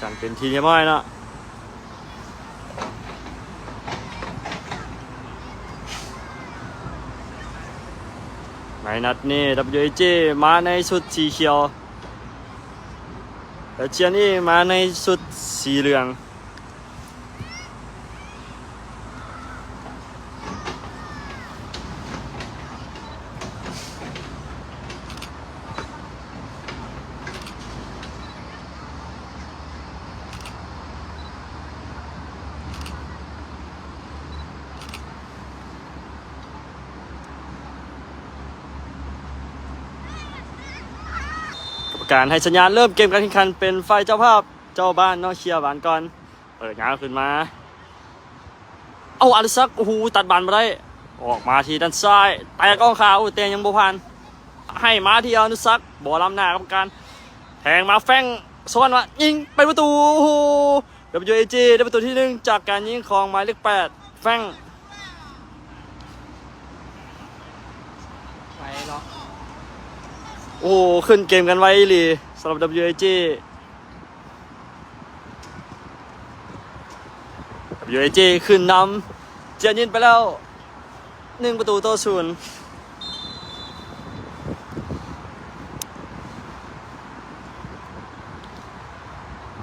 กันเป็นทีเรียบร้อยเนาะในนัดนี้ WAG มาในชุดสีเขียวแต่เชียนี่มาในชุดสีเหลืองการให้สัญญาณเริ่มเกมการแข่งขันเป็นฝ่ายเจ้าภาพเจ้าบ้านเนาะเคลียร์บานก่อนเปิดงานขึ้นมาเอาอาริซักโอ้โหตัดบานมาได้ออกมาที่ด้านซ้ายแต่กองขาวเตะยังบ่ผ่านให้มาที่อาริซักบอลล้ำหน้ากรรมการแทงมาแฟงซ้อนมายิงเป็นประตูโอ้โห WAG ได้ประตูที่1จากการยิงของหมายเลข8แฟงไปเนาะโอ้ขึ้นเกมกันไว้เลยสำหรับ WAG ขึ้นนำเจียนยินไปแล้ว1ประตูต่อ0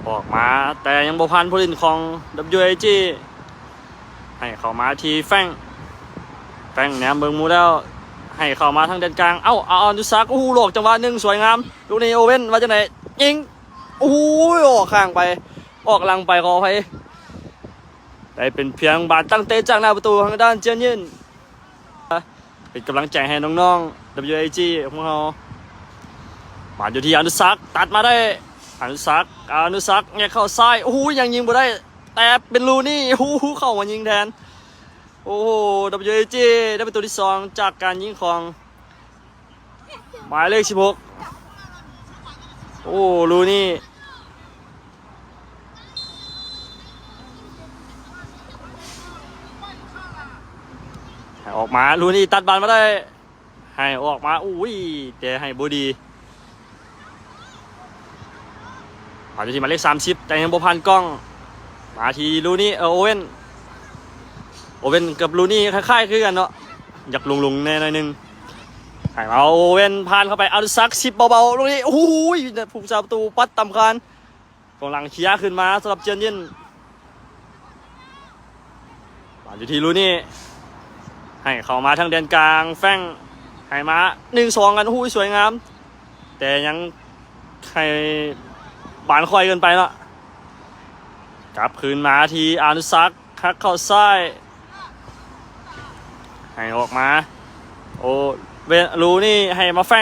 ออกมาแต่ยังบ่พันผู้เล่นของ WAG ให้เข้ามาที่แฟงแหนมเบิงมูแล้วให้เข้ามาทางเดินกลางเอาดูซักโอ้โหหลอกจังหวะ1สวยงามลูกนี้โอเว่นว่าจังไหนยิงโอ้โหออกข้างไปออกหลังไปขอไปได้เป็นเพียงบาดตั้งเตะจากหน้าประตูทางด้านเจียนยินเป็นกำลังใจให้น้องๆ WAG ของเรามาอยู่ที่อนุซักตัดมาได้อนุซักเนี่ยเข้าซ้ายโอ้โหยังยิงบ่ได้แต่เป็นลูนี่โอ้โหเข้ามายิงแทนโอ้โห WAG ได้ประตูที่2จากการยิงของหมายเลข16โอ้ลูนี่ให้ออกมาลูนี่ตัดบอลมาได้ให้ออกมาอุ้ยแต่ให้บดีมาที่หมายเลข30แต่ยังบ่ผ่านกล้องมาที่ลูนี่โอเว่นกับลูนี่คล้ายๆคือกันเนาะอยากลุงแน่หน่อยนึงให้เอาโอเว่นผ่านเข้าไปเอาซัก10เบาๆลูกนี้โอ้โหผู้สาประตูปัดต่ำคานกองหลังเคลียร์ขึ้นมาสำหรับเจียนยินมาอยู่ที่ลูนี่ให้เข้ามาทางแดนกลางแฟงให้มา1-2กันโอ้โหสวยงามแต่ยังให้บานคอยเกินไปเนาะกลับคืนมาที่อานุซักคักเข้าซ้ายให้ออกมาโอเวลูนี่ให้มาแฟ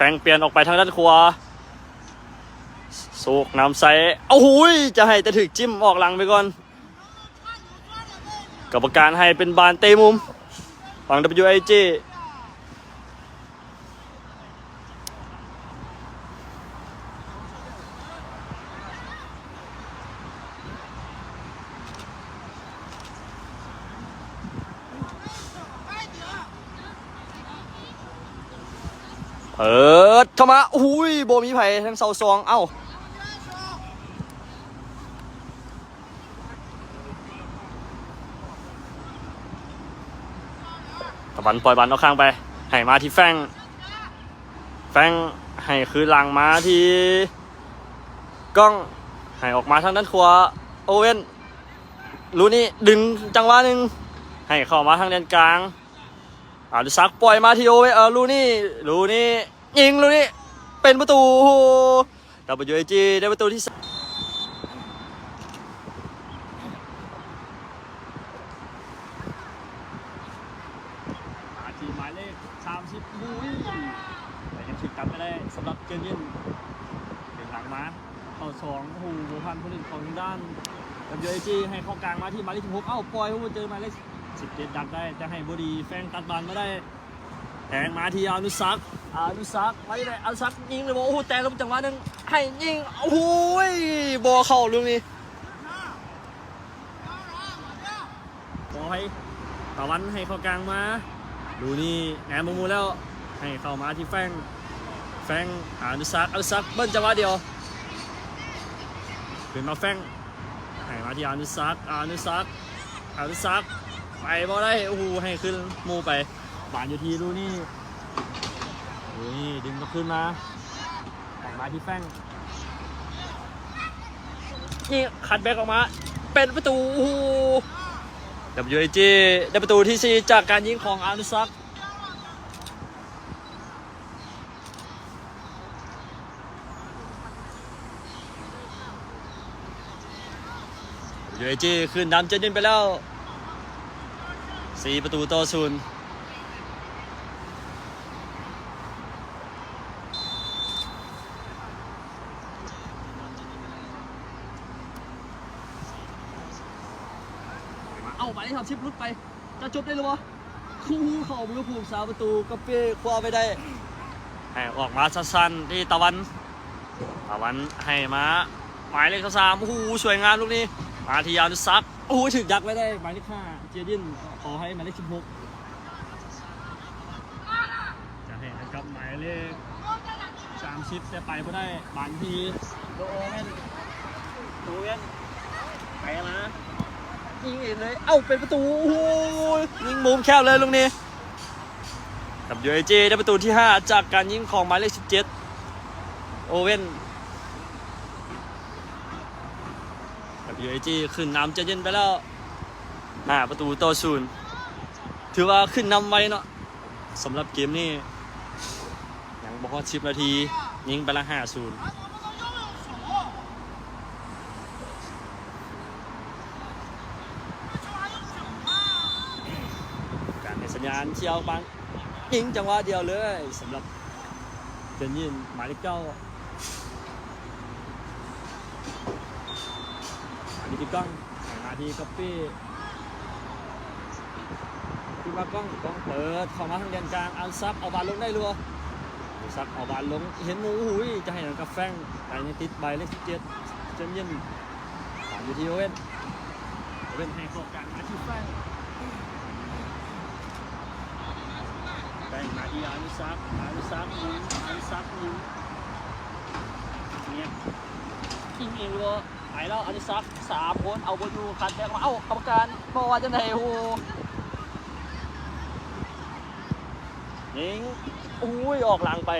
งเปลี่ยนออกไปทางด้านขวาสูกน้ำใสโอ้โหจะให้จะถึกจิ้มออกหลังไปก่อนกรรมการให้เป็นบานเตะมุมฝั่ง WAGเปิดเข้ามาอุ้ยโบมีไผ่ทั้งเสาซองเอ้าตะวันปล่อยบอลเอาข้างไปให้มาที่แฟงให้คืนหลังมาที่กล้องให้ออกมาทางด้านขวาโอเว่นลูนี่ดึงจังหวะนึงให้เข้ามาทางแดนกลางดูซักปล่อยมาที่โอเว่นลูนี่ยิงลูนี่เป็นประตูWAG ได้ประตูที่ทีหมายเลข30บุ้ยแต่ยังถึงกลับไม่ได้สำหรับเจียนยินถึงหลังมาเข้า2โอ้โหบัวพันธุ์ผู้เล่นของด้าน WAG ให้เข้ากลางมาที่หมายเลข16เอ้าปล่อยผู้เจอหมายเลข17ดักได้จะให้บดีแฟงตัดบอลมาได้แทงมาที่อนุซักไว้ได้อนุซักยิงเลยบอกโอ้โหแต่ลงจังหวะนึงให้ยิงโอ้โหบอลเข้าลูกนี้บอลให้ตะวันให้เข้ากลางมาดูนี่แอมมูแล้วให้เข้ามาที่แฟงอนุซักเบิ้ลจังหวะเดียว ขึ้นมาแฟงให้มาที่อานุซักไปบ่ได้โอ้โหให้ขึ้นมูไปบานอยู่ที่ลูนี่ดึงก็ขึ้นมาให้มาที่แฟงนี่คัดแบ็กออกมาเป็นประตูWAG ได้ประตูที่ 4จากการยิงของอานุซักWAG ขึ้นนำเจนยินไปแล้ว4 ประตูต่อ 0เอาไปทำชิปลุดไปจะจบได้หรือวะคู่เขามือผูก3 ประตูก็เป้คว้าไปได้ให้ออกมาสั้นๆที่ตะวันให้มาหมายเลข3โอ้โหสวยงามลูกนี้มาที่อานุซักโอ้โหถึงดักไว้ได้หมายเลข5เจดินขอให้หมายเลข16จะให้กับหมายเลข30แต่ไปไม่ได้บางทีโดเวนไปมายิงเองเลยเอ้าเป็นประตูโอ้โหยิงมุมแคบเลยลูกนี้WAG ได้ประตูที่5จากการยิงของหมายเลข17โอเว่นWAG ขึ้นนำจะเย็นไปแล้ว5 ประตูต่อ 0ถือว่าขึ้นนำไว้เนาะสำหรับเกมนี้ยังบอกว่า10 นาทียิงไปละ5-0การในสัญญาณเชียวบังยิงจังหวะเดียวเลยสำหรับเจนยินหมายเลข9มาที่กล้องมาที่ก๊อปปี้ที่มากล้องเปิดเข้ามาทางแดนกลางอันซับเอาบอลลงได้รัวซับเอาบอลลงเห็นหมูหุยจะให้หนังกับแฟงแต่ยังติดใบเลข17เจนยินผ่านอยู่ที่โอเว่นให้โครงการมาที่แฟงมาที่อานุซักยิงเนี่ยยิงเองเลยไปแล้วอานุซัก3 คนเอาบอลอยู่คัดแบ็กมาเอ้ากรรมการบอกว่าจะไหนโอ้ยิงอุ้ยออกหลังไป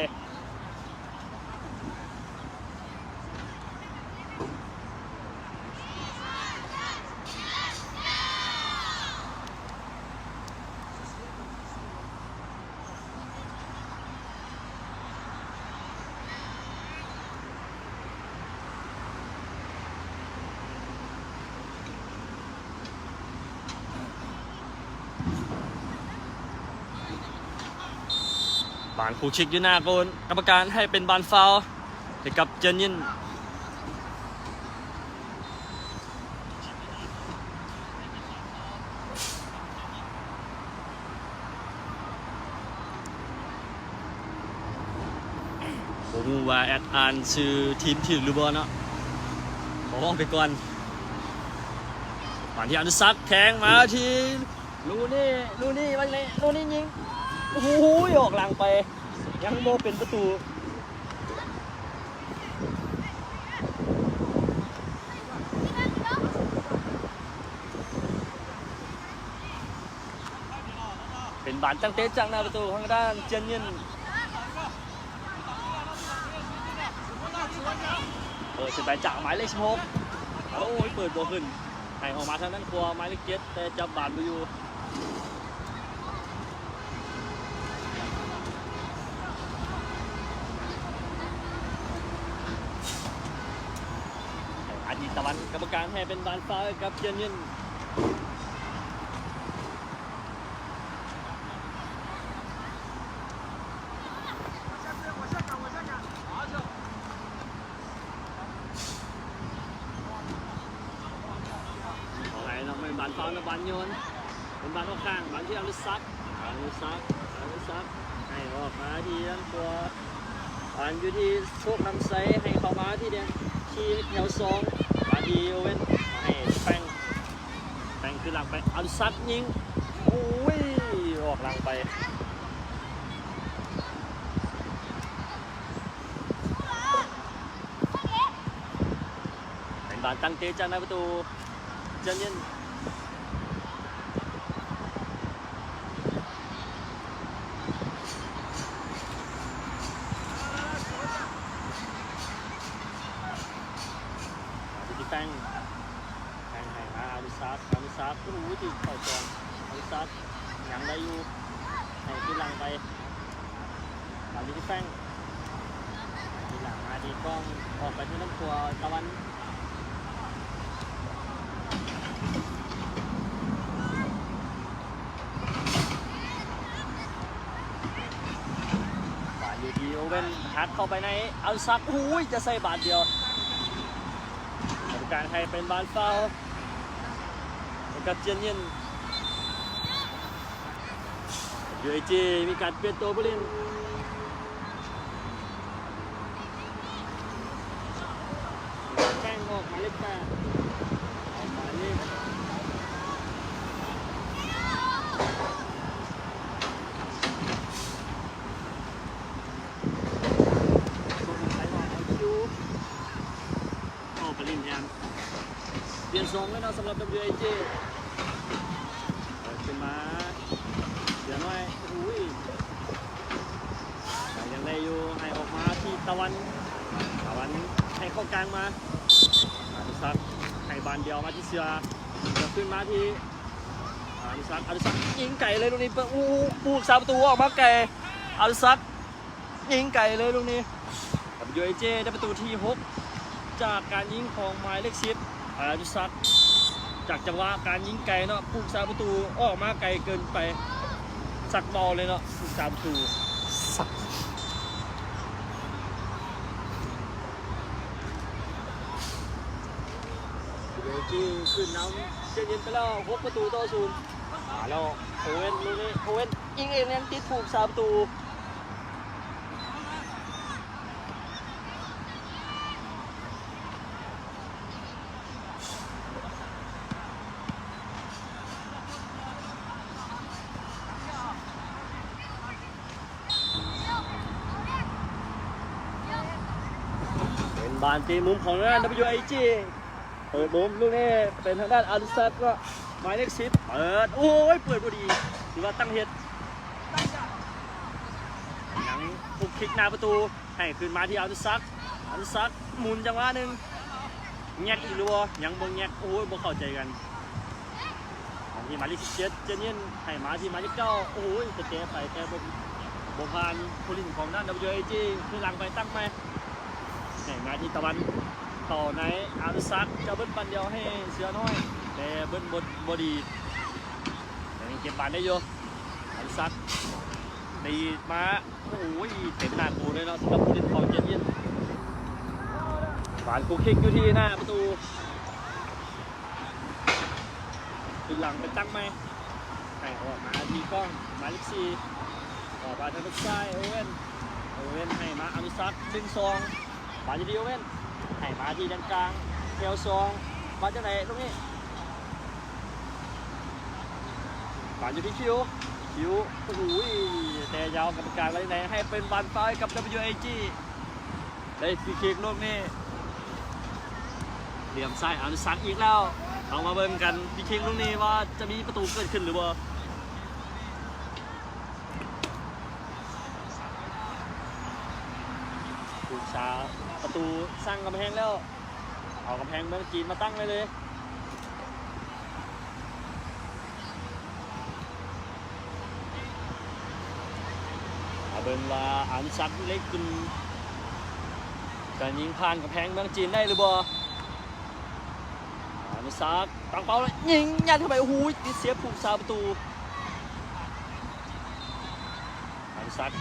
บานคูชิกอยู่หน้าโกนกรรมการให้เป็นบานฟาวล์ให้กับเจนยินผมว่าแอดอ่านชื่อทีมถึงหรือบ่เนาะขอห้องไปก่อนผ่านที่อนุซักแทงมาทีลูนี่มาเลยลูนี่ยิงโอ้โหออกหลังไปยังโมเป็นประตูเป็นบานตั้งเตะจากหน้าประตูทางด้านเจียนยินสิบแปดจากหมายเลข16โอ้ยเปิดโบขึ้นให้ออกมาทางด้านขวาหมายเลข7แต่จับบานไปอยู่อาทิตย์ตะวันกรรมการให้เป็นบานฟ้ากับเจียนยินบานฟาวน์บานโยนเป็นบานข้างบานที่อานุซักให้ออกมาที่ด้านขวาบานอยู่ที่โชคนำไซให้เข้ามาที่แดงที่แถว2มาที่โอเว่นให้แป้งคือหลังไปอานุซักยิงโอ้ยออกหลังไป บานตั้งเตะจากนายประตูเจนเย็นแป้งให้มาอาริซาโอ้โหที่เข่าจองอาริซายังได้อยู่ให้ขึ้นหลังไปบาลีที่แป้งทีหลังมาดีกล้องออกไปที่น้ำตัวตะวันบาลีดีโอเว่นหักเข้าไปในอาริซาโอ้ยจะใส่บาทเดียวการให้เป็นบานฟาวกับเจียนเย็นยูไอจีมีการเปลี่ยนตัวผู้เล่นแข้งออกมาเล็กมาออกมาเล็กเปลี่ยนทรงแล้วนะสำหรับ WIG ขึ้นมาเดี๋ยวหน่อยอุ้ยแต่ยังได้อยู่ให้ออกมาที่ตะวันให้เข้ากลางมาอาริซักให้บานเดียวมาที่เสือเดี๋ยวขึ้นมาที่อาริซักยิงไก่เลยลูกนี้ปูสาประตูออกมาไก่อาริซักยิงไก่เลยลูกนี้ WIG ได้ประตูที่6จากการยิงของหมายเลข10อาริซักจากจังหวะการยิงไกลเนาะผู้สาประตูออกมาไกลเกินไปสักบอลเลยเนาะผู้สาประตูสักเดี๋ยวจี้ขึ้นน้ำเย็นไปแล้ว6 ประตูต่อ 0แล้วโอเว่นลูกนี้โอเว่นยิงเองยังติดผู้สาประตูบานตีมุมของทางด้าน WIG เปิดมุมลูกนี้เป็นทางด้านอาริซัตก็หมายเลข10เปิดโอ้ยเปิดพอดีถือว่าตั้งเฮ็ดยังฟุกคลิกหน้าประตูให้ขึ้นมาที่อาริซัตหมุนจังหวะหนึ่งแงกอีกหรือวะยังบ่แงกโอ้ยบ่เข้าใจกันของที่หมายเลข17เจนเย็นให้มาที่หมายเลข9โอ้ยจะแก้ไปแต่บ่ผ่านผู้เล่นของด้าน WIG ขึ้นหลังไปตั้งไหมมาที่ตะวันต่อในอาริซักจะเบิ้ลปันเดียวให้เสือน้อยแต่เบิ้ลบอดีแต่ยังเก็บบานได้อยู่อาริซักดีมาโอ้ยเต็มหน้าปูเลยเนาะสำหรับผู้เล่นของเจนเย็นบานกูคิกอยู่ที่หน้าประตูถึงหลังไปตั้งไหมให้ออกมาที่กล้องหมายเลข4ออกมาทางซ้ายโอเว่นให้มาอาริซัก1-2บาลดีโอเว่นให้มาที่ด้านกลางเอลซองมาจากไหนตรงนี้บาลอยู่ที่คิวโอ้โหแต่ยาวกรรมการไว้ไหนให้เป็นบอลไฟกับ WIG ได้ฟรีคิกลูกนี้เหลี่ยมซ้ายอาริซักอีกแล้วเอามาเบิ่งกันฟรีคิกลูกนี้ว่าจะมีประตูเกิดขึ้นหรือเปล่าช้าประตูสร้างกำแพงแล้วเอากำแพงเมืองจีนมาตั้งไว้เลยเอาเป็นว่าอาริซักเล็กขึ้นการยิงผ่านกำแพงเมืองจีนได้หรือบ่อาริซักตั้งเป้าแล้วยิงยัดเข้าไปโอ้โหติดเสียผู้สาประตูอาริซัก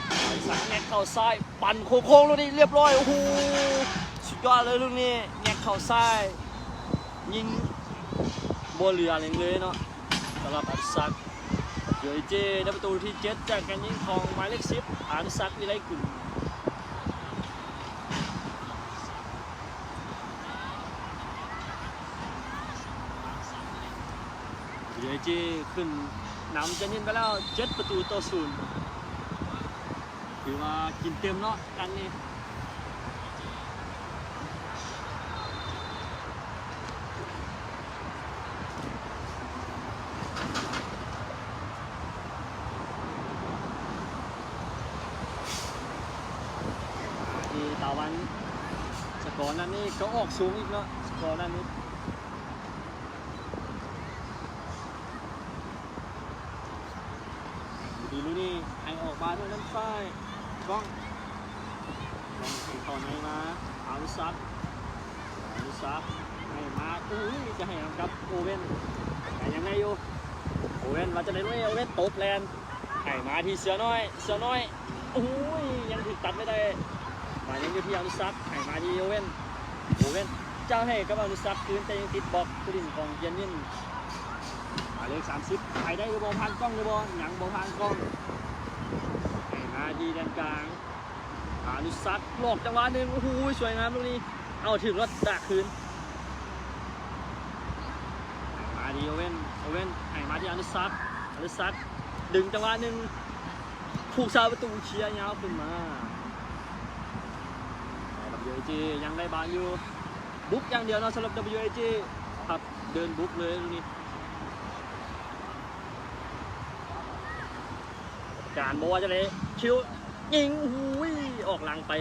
แงกเข้าซ้ายปั่นโค้งๆลูกนี้เรียบร้อยโอ้โหสุดยอดเลยลูกนี้แงกเข้าซ้ายยิงบอลเหลือเลยเนาะสำหรับอาริซักWIGได้ประตูที่7จากการยิงของหมายเลข10อาริซักวิไลกุลWIGขึ้นนำจะยิงไปแล้ว7 ประตูต่อ 0ถือว่ากินเต็มเนาะกันนี่ วันสกอร์นั้นนี่ก็ออกสูงอีกเนาะสกอร์นั้นนี่ดีรู้นี่ให้ออกมาด้วยน้ำฝ้ายกล้องต่อไหนมาอารุซับให้มาจะให้กับโอเว่นแต่ยังไงอยู่โอเว่นมาจะได้ด้วยโอเว่นตบแลนให้มาที่เสือน้อยยังถึงตัดไม่ได้มายังอยู่ที่อารุซับให้มาที่โอเว่นเจ้าให้กับอารุซับคืนแต่ยังติดบล็อกผู้ดินของเยนนินมาเลข30ใครได้ก็บอลพันกล้องเลยบอลหยังบอลพันกล้องให้มาที่ด้านกลางอารุซับหลอกจังหวะหนึ่งสวยงามตรงนี้เอาถึงรถดักคืนมาดีโอเว่นให้มาที่อารุซับดึงจังหวะหนึ่งผูกซาประตูเชียร์ยาวขึ้นมา WAG ยังได้บาลอยู่บุกอย่างเดียวนะสำหรับ WAG ครับเดินบุกเลยตรงนี้การบอกว่าจะเลยคิวยิงออกหลังไป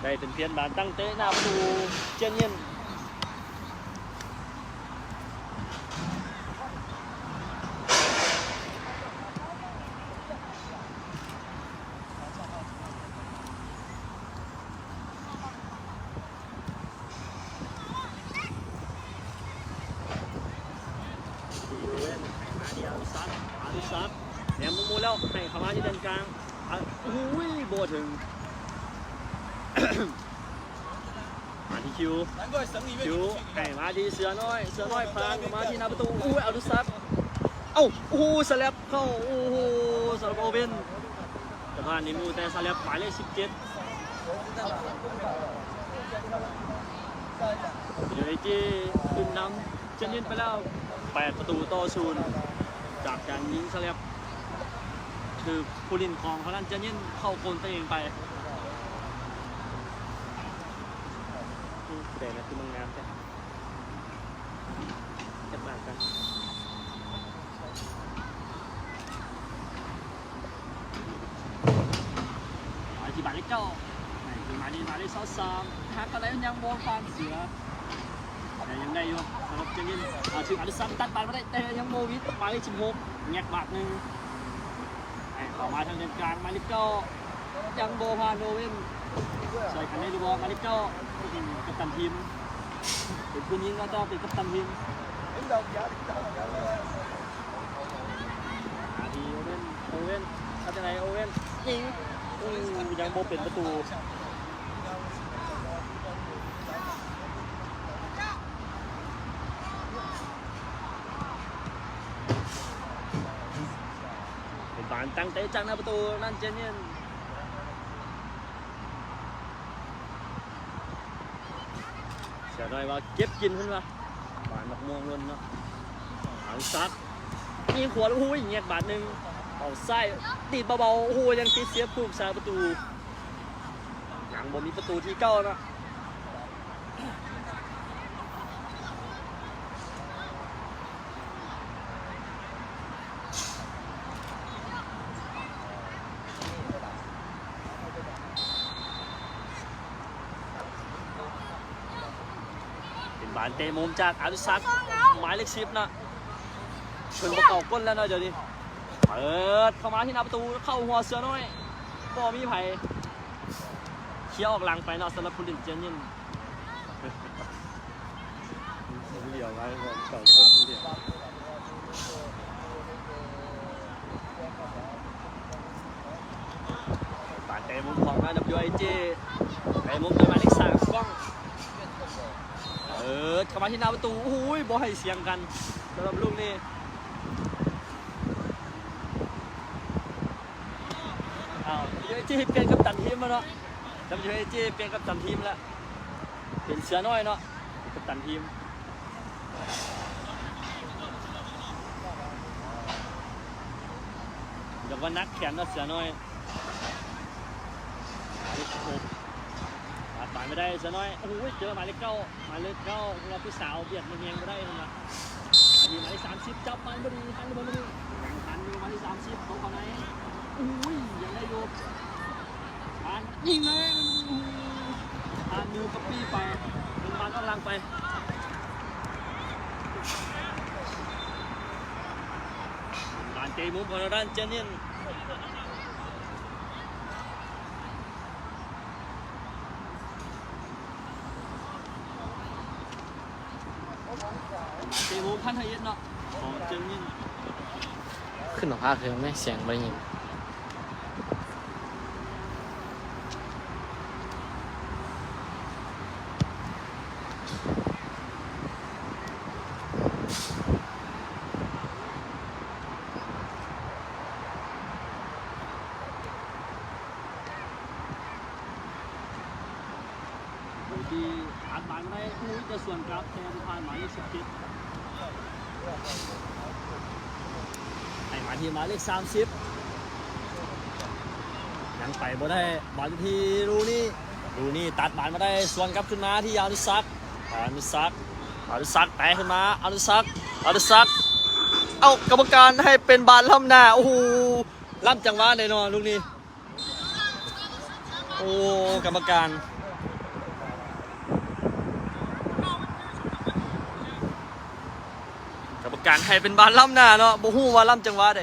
ได้เป็นเพียนบานตั้งเตะหน้าประตูเจนเย็นอารุซับแหนมมูแล้วให้เข้ามาที่ด้านกลางโบถึง มาที่คิวให้มาที่เสือน้อยพานมาที่หน้าประตูอารุซับสแลปเข้าสำหรับโอเว่นแต่ผ่านนิมูแต่สแลปหมายเลข17เดี๋ยวไอจีขึ้นนำเจนยินไปแล้ว8-0จากการยิงสแลปคือผู้ลินของเขาลั่นเจนยินเข้าโกนตัวเองไปเดี๋ยวนะคือมึงน้ำใช่เก็บมากกันที่บาทเลข9มาดี3ฮักอะไรยังมองฟานเสือแต่ยังได้อยู่สำหรับเจนยินถึงอาริสันตัดบาทมาได้แต่ยังโมวิทหมายเลข16แงกบาทหนึ่งเข้ามาทางเดินกลางมาเลข9ยังโบพาโนเวนใส่กันได้ดูบอลมาเลข9กัปตันทีมเป็นผู้ยิงก็ต้องเป็นกัปตันทีมดีโอเว่นทำยังไงโอเว่นยิงยังโบเป็นประตูเป็นบานตั้งเตะจากหน้าประตูนั่นเจนเนียนเสียดายว่าเก็บกินขึ้นมาบานบักม่วงล้นเนาะหางซัดมีขวดเงียบบาทหนึ่งเอาไส้ติดเบาๆยังติดเสียบผูกซาประตูยังบ่มีประตูที่เก้านะบานเตะมุมจากอารุซักหมายเลข10นะชนประกอบก้นแล้วนะเดี๋ยวนี้เปิดเข้ามาที่หน้าประตูเข้าหัวเสือน้อยบ่มีไผ่เคี้ยวออกหลังไปเนาะสำหรับผู้เล่นเจนยินเดี่ยวไว้ก่อน2คนเดี่ยวบานเตะมุมของ WAG เตะมุมโดยหมายเลข3กล้องเข้ามาที่หน้าประตูบ่ให้เสียงกันสำหรับลูกนี้WAG เปลี่ยนกัปตันทีมมาเนาะWAG เปลี่ยนกัปตันทีมแล้วเป็นเสือน้อยเนาะกัปตันทีมเดี๋ยวว่านักแข่งเนาะเสือน้อยผ่านไม่ได้เสือน้อยเจอหมายเลข9เราพี่สาวเบียดมาเมียงไม่ได้เลยนะมีหมายเลข30จับมันพอดีทันอยู่หมายเลข30เขาไหนยังได้อยู่ผ่านยิงเลย ผ่านมือกับปี้ไปเป็นบานกำลังไปบานเตะมุมของด้านเจนนินเตะมุมพันธยิตเนาะของเจนนินขึ้นของภาคคือไม่เสียงไม่ยินที่อัดบานไม่ได้ผู้จะส่วนกลับแทนผ่านหมายเลข17ให้มาที่หมายเลข30ยังไปบ่ได้บอลที่รูนี่ตัดบานมาได้ส่วนกลับขึ้นมาที่อนุสักแตะขึ้นมาอนุสักเอ้ากรรมการให้เป็นบานล้ำหน้าโอ้โหล้ำจังหวะแน่นอนลูกนี้โอ้กรรมการให้เป็นบานล้ำหน้าเนาะบ่ฮู้ว่าล้ำจังหวะใด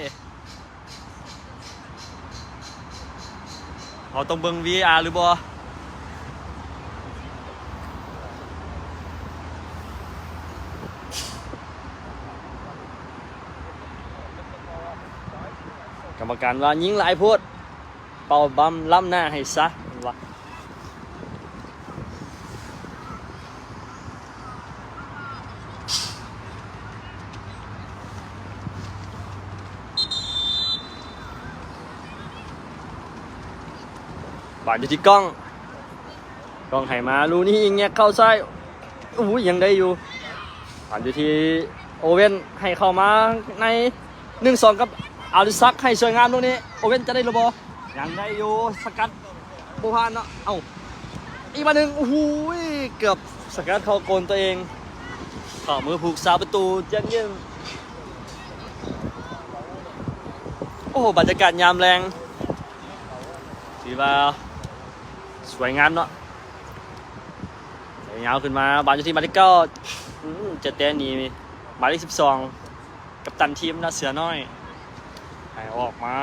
เอาต้องเบิ่ง VAR หรือบ่กรรมการว่ายิงหลายโพดเป่าบัมล้ำหน้าให้ซะว่าบาดอยู่ที่กล้องให้มาลูนี่ยิงแงกเข้าซ้ายอู้ยังได้อยู่บาดอยู่ที่โอเว่นให้เข้ามาใน 1-2 กับอาริซักให้สวยงามตรงนี้โอเว่นจะได้หรือบ่ยังได้อยู่สกัดบูพานเนาะเอ้าอีกมาหนึ่งโอ้โหเกือบสกัดเข้าโกนตัวเองเข้ามือผูกสาประตูเจียนยิ่งโอ้บรรยากาศยามแรงถือว่าสวยงามเนาะยาวขึ้นมาบาลอยู่ที่หมายเลข9จะเตะหนีหมายเลข12กัปตันทีมนะเสือน้อยให้ออกมา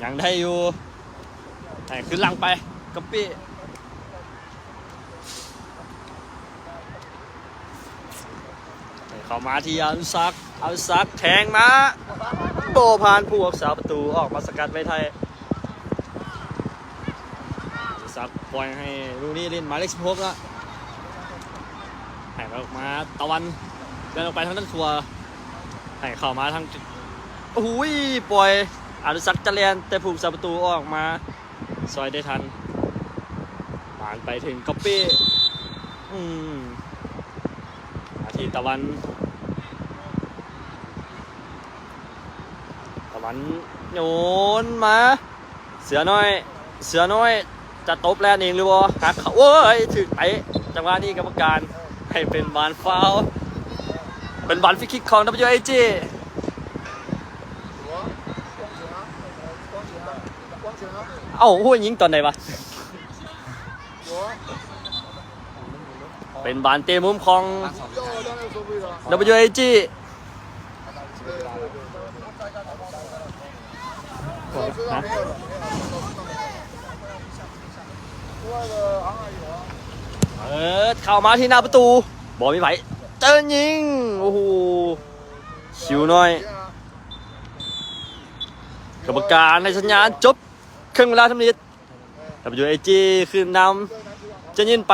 ยังได้อยู่ให้ขึ้นหลังไปกัปปี้เข้ามาที่อนุสักแทงมาโบผ่านผู้รักษาประตูออกมาสกัดไว้ไทยสักปล่อยให้ลูนี่เล่นหมายเลข16แล้วให้ออกมาตะวันเดินออกไปทางด้านขวาให้เข้ามาทางโอ้ยปล่อยอนุสักจะเลียนแต่ผู้รักษาประตูออกมาซอยได้ทันผ่านไปถึงก๊อปปี้อาทิตย์ตะวันโยนมาเสือน้อยจะตบแล้วเองหรือบ่หักเขาโอ้ยถึงไอ้จังหวะนี้กรรมการให้เป็นบานฟาวล์เป็นบานฟรีคิกของ WAG เอ้าหู้ยิงตอนไหนวะเป็นบานเตะมุมของ WAGเข้ามาที่หน้าประตูบอลมีไหวเจอยิงโอ้โหชิวหน่อยกรรมการในสัญญาณจบครึ่งเวลาทำนิด WAG คืนนำจะยิงไป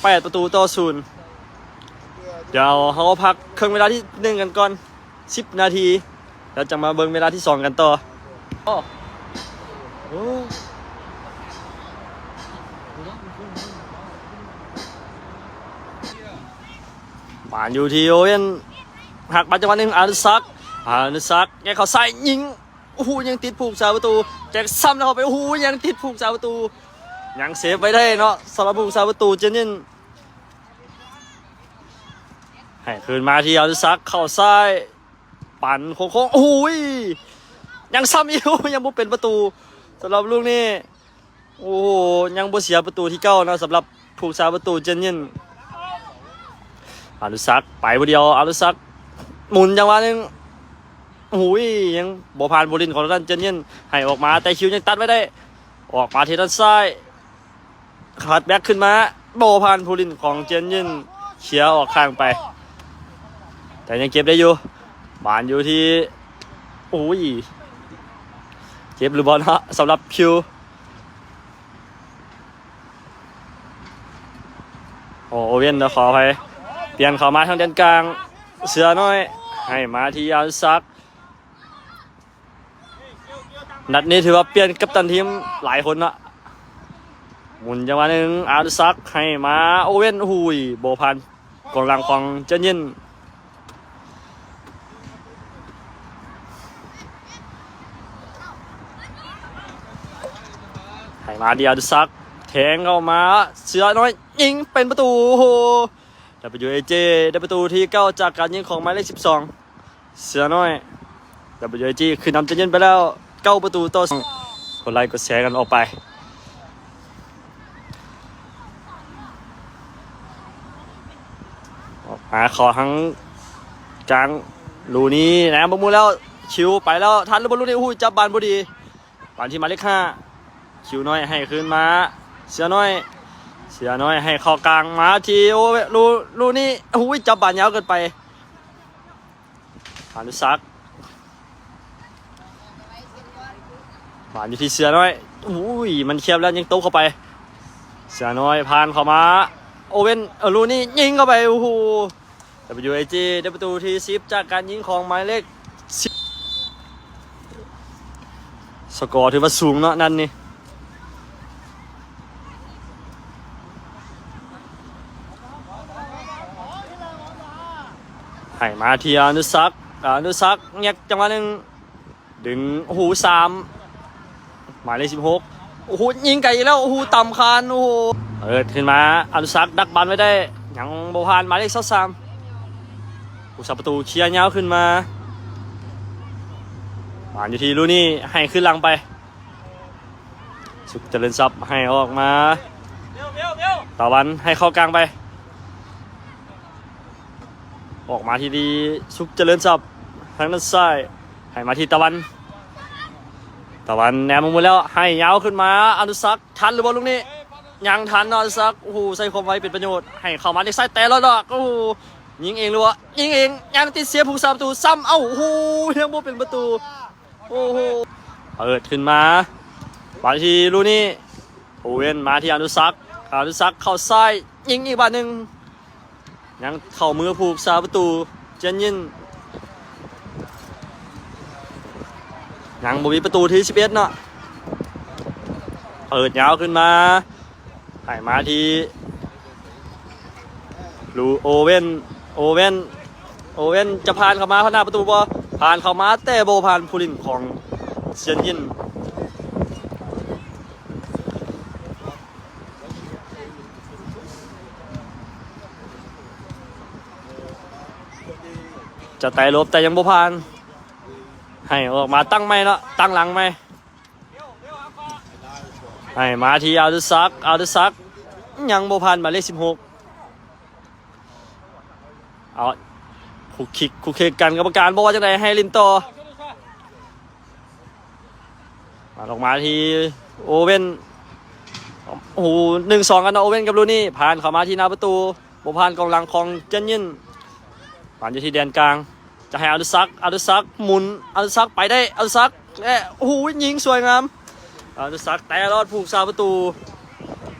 8-0เดี๋ยวเขาพักครึ่งเวลาที่1กันก่อน10 นาทีแล้วจะมาเบิ่งเวลาที่2กันต่อผ่านอยู่ที่โอเว่นหักมาจังหวะนึงอนุสักแกเขาใส่ยิงโอ้โหยังติดผูกสาประตูแจกซ้ำแล้วเข้าไปโอ้โหยังติดผูกสาประตูยังเซฟไว้ได้เนาะสำหรับผูกสาประตูเจนนินให้คืนมาที่อนุสักเข้าซ้ายปั่นโค้งโอ้โหยังซ้ำอีกยังไม่เป็นประตูสำหรับลูกนี้ โอ้โหยังบ่เสียประตูที่เก้านะสำหรับผู้สาประตูเจนยินอารุซักไปบ่เดียวอารุซักหมุนจังหวะนึงหูยยังบ่ผ่านบุรินทร์ของด้านเจนยินให้ออกมาแต่คิวยังตัดไว้ได้ออกมาที่ด้านซ้ายขัดแบ็คขึ้นมาบ่ผ่านบุรินทร์ของเจนยินเฉียออกข้างไปแต่ยังเก็บได้อยู่บานอยู่ที่โอ้ยเก็บหรือบอลฮะสำหรับคิวโอเว่นนะขอไปเปลี่ยนเข้ามาทางด้านกลางเสือน้อยให้มาที่อารุซักนัดนี้ถือว่าเปลี่ยนกัปตันทีมหลายคนละหมุนจังหวะหนึ่งอารุซักให้มาโอเว่นหุยโบพันกองหลังของเจนยินให้มาที่อารุซักแทงเข้ามาเสือน้อยยิงเป็นประตูโอ้โหWAJ ได้ประตูที่9จากการยิงของหมายเลข12เสือน้อย WAG คือนำเจนยินไปแล้ว9ประตูต่อ2กดไลค์กดแชร์กันออกไปหาขอทั้งกลางลูนี้นะบอลมูแล้วชิวไปแล้วทันหรือบอลลูนี้อู้จับบานพอดีบานที่หมายเลข5ชิวน้อยให้คืนมาเสือน้อยให้เข้ากลางมาทีโอ้ลูนี่อู้จับบานยาวเกินไปอานุซักบานอยู่ที่เสือน้อยอุ้ยมันเคียบแล้วยังโต๊ะเข้าไปเสือน้อยผ่านเข้ามาโอเว่นลูนี่ยิงเข้าไปโอ้โหWAG ได้ประตูที่10จากการยิงของหมายเลข10สกอร์ถือว่าสูงเนาะนั่นนี่ให้มาที่อานุซักแงกจังหวะหนึ่งดึงโอ้โห3หมายเลข16โอ้โหยิงไกลแล้วโอ้โหต่ำคานโอ้โหขึ้นมาอานุซักดักบอลไว้ได้ยังโบพานหมายเลข23ผู้สับประตูเคลียร์ยาวขึ้นมาบอลอยู่ที่ลูนี่ให้ขึ้นหลังไปสุขเจริญทรัพย์ให้ออกมาตะวันให้เข้ากลางไปออกมาที่ดีสุขเจริญทรัพย์ทางด้านซ้ายให้มาที่ตะวันแนมมุมแล้วให้ยาวขึ้นมาอนุซักทันหรือบอลลูกนี้ยังทันอนุซักโอ้โหใส่ความไวเป็นประโยชน์ให้เข้ามาในซ้ายแต่ละดอกโอ้โหยิงเองหรือวะยิงเองยังติดเสียผู้สาประตูซ้ำเอ้าโอ้โหยังบ่เป็นประตูโอ้โหเปิดขึ้นมาบอลที่ลูนี่โอเว่นมาที่อนุซักเข้าซ้ายยิงอีกบาทหนึ่งยังเข้ามือผูกสาประตูเจนยินยังบ่มีประตูที่11เนาะเปิดยาวขึ้นมาให้มาที่ลูโอเว่นจะผ่านเข้ามาข้างหน้าประตูบ่ผ่านเข้ามาแต่บ่ผ่านผู้ลินของเจนยินจะไต่ลบแต่ยังบ่ผ่านให้ออกมาตั้งไม่เนาะตั้งหลังไม่ให้มาที่อารุซักยังบ่ผ่านหมายเลข16เอาคุกคิกกันกรรมการบอกว่าจังไดให้ลินต่อมาออกมาที่โอเว่นโอ้โห1-2กันนะโอเว่นกับลูนี่ผ่านเข้ามาที่หน้าประตูบ่ผ่านกองหลังของเจนยินผ่านอยู่ที่แดนกลางจะให้อารุซักหมุนอารุซักไปได้อารุซักโอ้โหยิงสวยงามอารุซักแต่รอดผูกซาประตู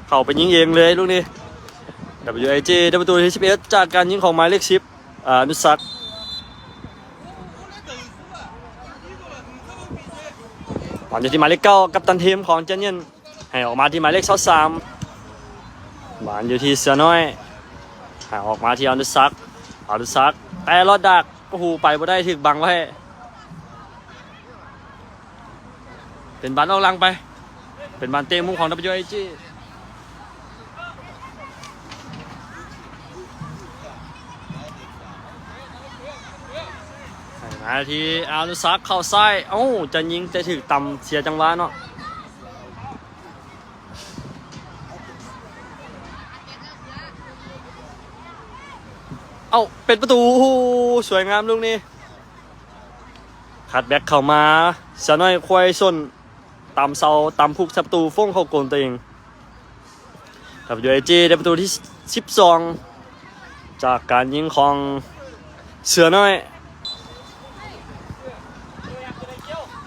เข้าไปยิงเองเลยลูกนี้ WAG ได้ประตูที่11จากการยิงของหมายเลข10อารุซักผ่านอยู่ที่หมายเลข9กัปตันทีมของเจนยินให้ออกมาที่หมายเลข23ผ่านอยู่ที่เสือน้อยให้ออกมาที่อารุซักแต่รอดดักโอ้โหไปบ่ได้ถึกบังไว้เป็นบานออกหลังไปเป็นบานเตะมุมของ WAG นาทีอานุซักเข้าซ้ายเอ้าจะยิงแต่ถึกต่ำเสียจังหวะเนาะ เอาเป็นประตูโอ้โหสวยงามลูกนี้คัดแบ็กเข้ามาเสียน้อยควายส้นตามเสาตามพุกทับประตูฟ้งเข้าโกนตัวเองWAG ได้ประตูที่12จากการยิงของเสือน้อย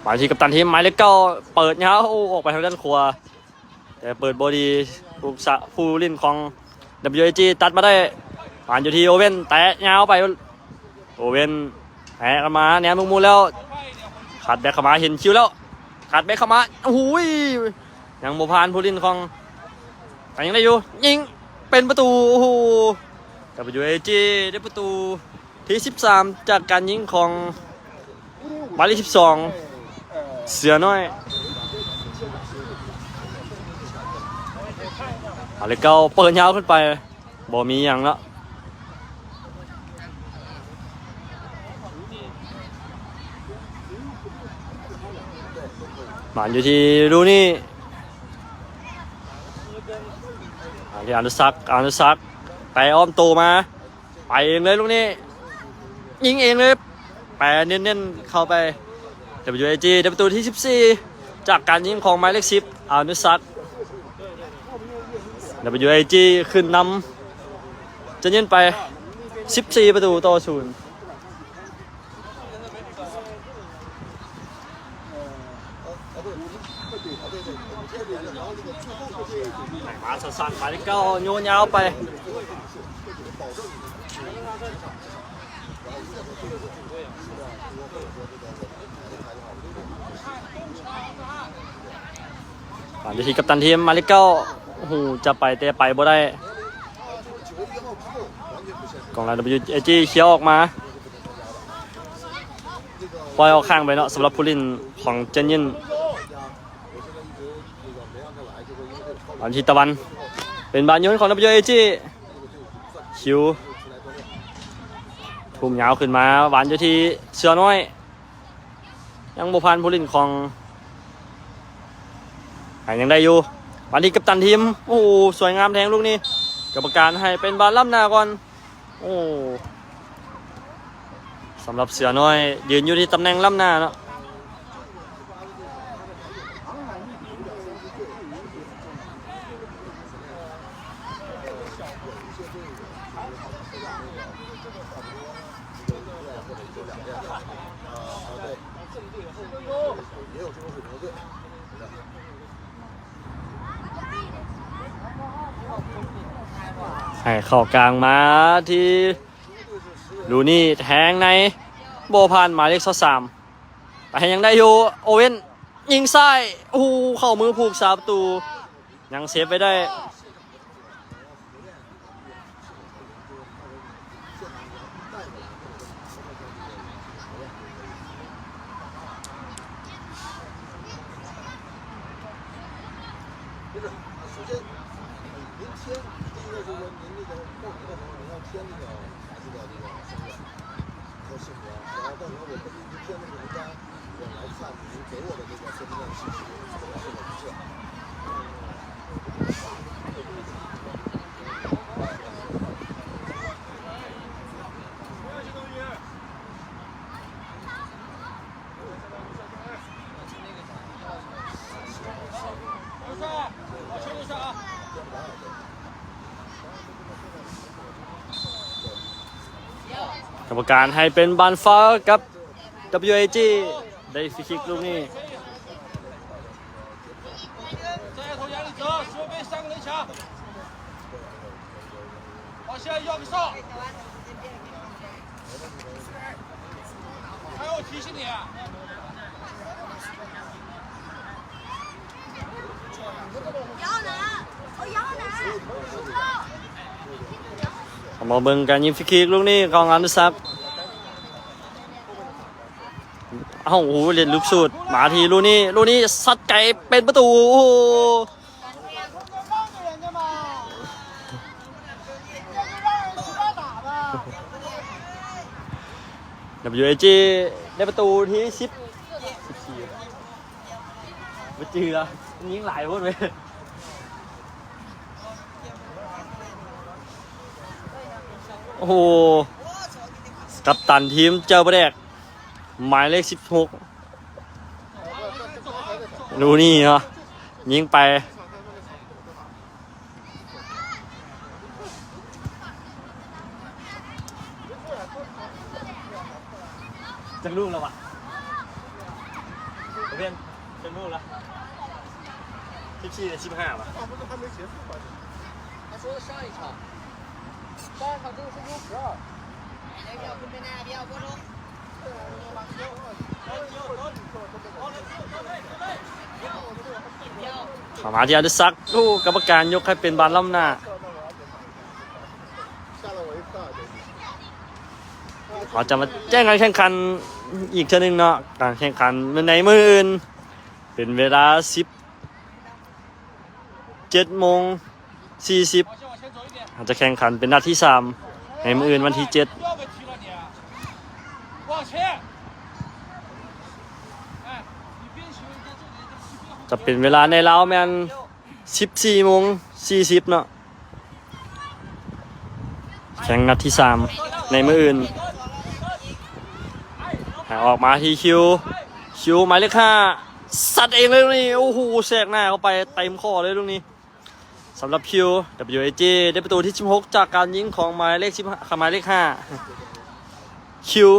มาที่กัปตันทีมหมายเลข9เปิดเงาออกไปทางด้านขวาแต่เปิดบอดีผู้เล่นของ WAG ตัดมาได้ผ่านอยู่ที่โอเว่นแตะเงาไปโอเว่นแหกมาแนวมุมแล้วขัดแบ็คเข้ามาเห็นคิวแล้วขัดแบ็คเข้ามาโอ้โหยังโมพานผู้เล่นของแต่ยังได้อยู่ยิงเป็นประตูโอ้โห WAG ได้ประตูที่13จากการยิงของหมายเลข12เสือน้อยหมายเลข9เปิดยาวขึ้นไปบ่มีอย่างละหมานอยู่ที่ดูนี่ที่อนุสักไปอ้อมโตมาไปเองเลยลูกนี้ยิงเองเลยแปรเน้นๆเข้าไป WAG ได้ประตูที่14จากการยิงของหมายเลข10อนุสัก WAG ขึ้นนำจะยิงไป14ประตูต่อ0มาสั่นๆหมายเลข9โยนยาวไปผ่านไปที่กัปตันทีมหมายเลข9โอ้โหจะไปแต่ไปบ่ได้กองหลัง WAG เขียวออกมาปล่อยออกข้างไปเนาะสำหรับผู้เล่นของเจนยินอันทิตะวันเป็นบานโยนของ WAG คิวทุ่มยาวขึ้นมาหวานอยู่ที่เสือน้อยยังบุพันผู้เล่นของยังได้อยู่วันนี้กัปตันทีมโอ้สวยงามแทงลูกนี้กรรมการให้เป็นบานล้ำหน้าก่อนโอ้สำหรับเสือน้อยยืนอยู่ที่ตำแหน่งล้ำหน้าเนาะให้เข้ากลางมาที่ลูนี่แทงในโบพานหมายเลข23แต่ยังได้อยู่โอเว่นยิงซ้ายโอ้เข้ามือผูก3ประตูยังเซฟไว้ได้กรรมการให้เป็นบานฟ้ากับ WAG ได้ฟรีคิกลูกนี้มาเบิ่งการยิงฟรีคิกลูกนี้ของอนุสักดิ์โอ้โหเล่นลูกสูตรมาทีลูกนี้ซัดไก่เป็นประตูโอ้โหWAG ได้ประตูที่14ไม่จืดละยิงหลายคนเลยโอ้โห กัปตันทีมเจ้าประแดกหมายเลข16ลูนี่เนาะยิงไปจังลูกแล้ววะเพื่อนจังลูกแล้ว14 15ป่ะ他说的上一场，上一场这个是62。来表跟着那表过中。เข้ามาที่อดิศักดิ์ลูกกรรมการยกให้เป็นบาลล้ำหน้าเขาจะมาแจ้งการแข่งขันอีกเท่านึงเนาะการแข่งขันในมื้ออื่นเป็นเวลา17:40อาจจะแข่งขันเป็นนัดที่3ในมื้ออื่นวันที่7จะเป็นเวลาในลาวแม่น14:40เนาะแข่งนัดที่3ในมื้ออื่นออกมาที่คิวหมายเลข5สัตว์เองเลยลูกนี้โอ้โหแทรกหน้าเข้าไปเต็มข้อเลยลูกนี้สำหรับคิว WAG ได้ประตูที่16จากการยิงของหมายเลข15หมายเลข5คิว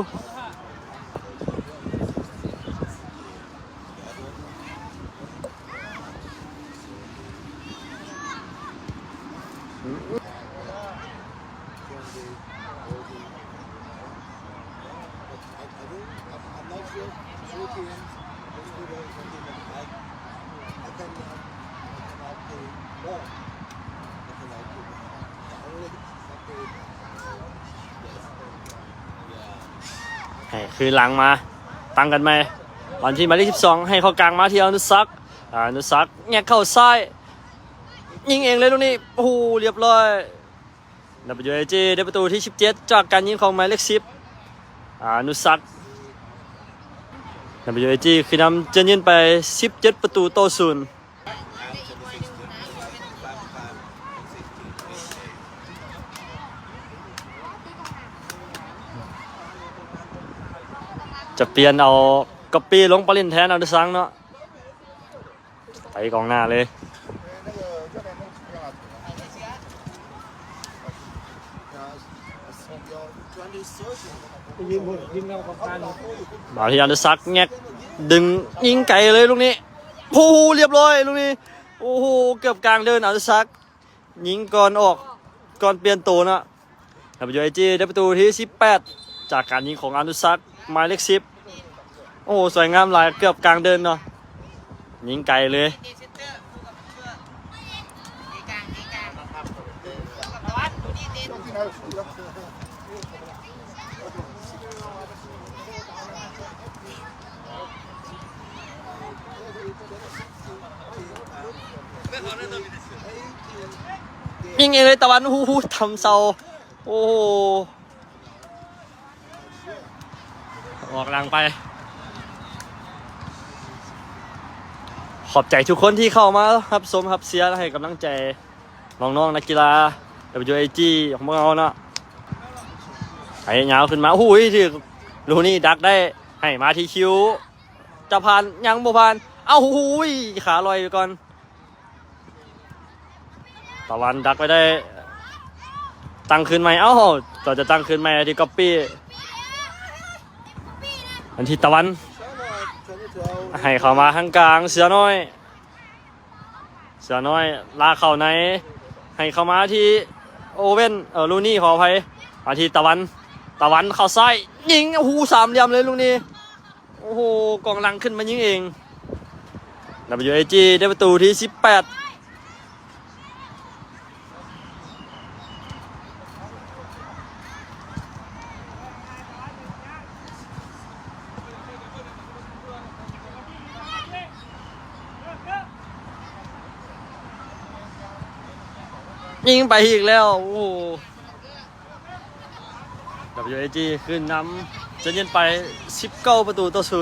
คือหลังมาตั้งกันไหมวันที่หมายเลข12ให้เข้ากลางมาที่อนุศักดิ์แงกเข้าซ้ายยิงเองเลยตรงนี้โอ้โหเรียบร้อย WAG ได้ประตูที่17จากการยิงของหมายเลข10อนุศักดิ์ WAG คือนำเจนยินไป17ประตูต่อ0จะเปลี่ยนเอาก๊อปปี้ลงปรินแทนเอาดิซังเนาะไปกองหน้าเลยมาที่อันเดอร์ซักแงกดึงยิงไกลเลยลูกนี้โอ้โหเรียบร้อยลูกนี้โอ้โหเกือบกลางเดินอันเดอร์ซักยิงก่อนออกก่อนเปลี่ยนตัวนะWAG ได้ประตูที่18จากการยิงของอันเดอร์ซักหมายเลข10โอ้สวยงามหลายเกือบกลางเดินเนาะยิงไกลเลยยิงเองเลยตะวันหูทำเซาโอ้ออกหลังไปขอบใจทุกคนที่เข้ามารับชมรับเชียร์ให้กำลังใจน้องๆนักกีฬา WAG ของพวกเราเนาะไอ้ยาวขึ้นมาโอ้ยที่ลูนี่ดักได้ให้มาที่คิวจะผ่านยังบ่ผ่านเอ้าหูยขาลอยไปก่อนตะวันดักไปได้ตั้งคืนใหม่เอ้าต่อจะตั้งคืนใหม่ที่ก๊อปปี้อันที่ตะวันให้เข้ามาข้างกลางเสือน้อยลากเข้าในให้เข้ามาที่โอเว่นลูนี่ขออภัยมาที่ตะวันเข้าซ้ายยิงโอ้โห3เหลี่ยมเลยลูกนี้โอ้โหกองหลังขึ้นมายิงเอง WAG ได้ประตูที่18ยิงไปอีกแล้วโอ้โห WAG ขึ้นนำจะยิงไป19ประตูต่อ0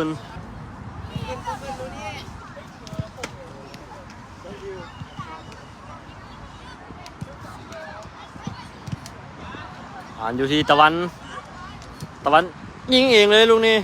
อยู่ที่ตะวัน ตะวันยิงเองเลยลูกนี้